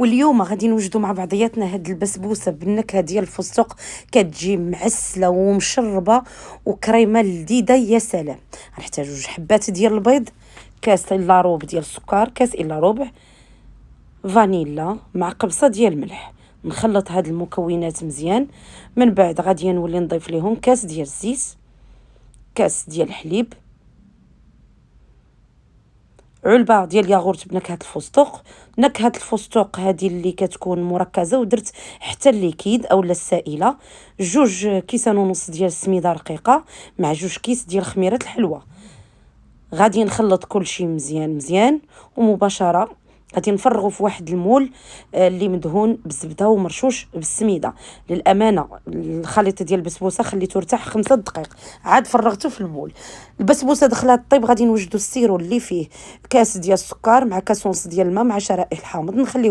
واليوم غادي نوجدوا مع بعضياتنا هاد البسبوسه بالنكهه ديال الفستق، كتجي معسله ومشربه وكريمه لذيذه يا سلام. غنحتاجو 2 حبات ديال البيض، كاس الا ربع ديال السكر، كاس الا ربع فانيلا، مع قبصه ديال الملح. نخلط هاد المكونات مزيان، من بعد غادي نولي نضيف ليهم كاس ديال الزيت، كاس ديال الحليب، علبه ديال ياغورت بنكهه الفستق. نكهه الفستق هذه اللي كتكون مركزه، ودرت حتى الليكيد اولا السائله، 2 كيسان ونص ديال السميده رقيقه، مع 2 كيس ديال خميره الحلوه. غادي نخلط كل شيء مزيان مزيان، ومباشره غادي نفرغوا في واحد المول اللي مدهون بالزبده ومرشوش بالسميده. للامانه الخليط ديال البسبوسه خليته يرتاح 5 دقائق، عاد فرغته في المول. البسبوسه دخلات طيب، غادي نوجدوا السيرو اللي فيه كاس ديال السكر مع كاس ونص ديال الماء مع شرائح الحامض، نخليه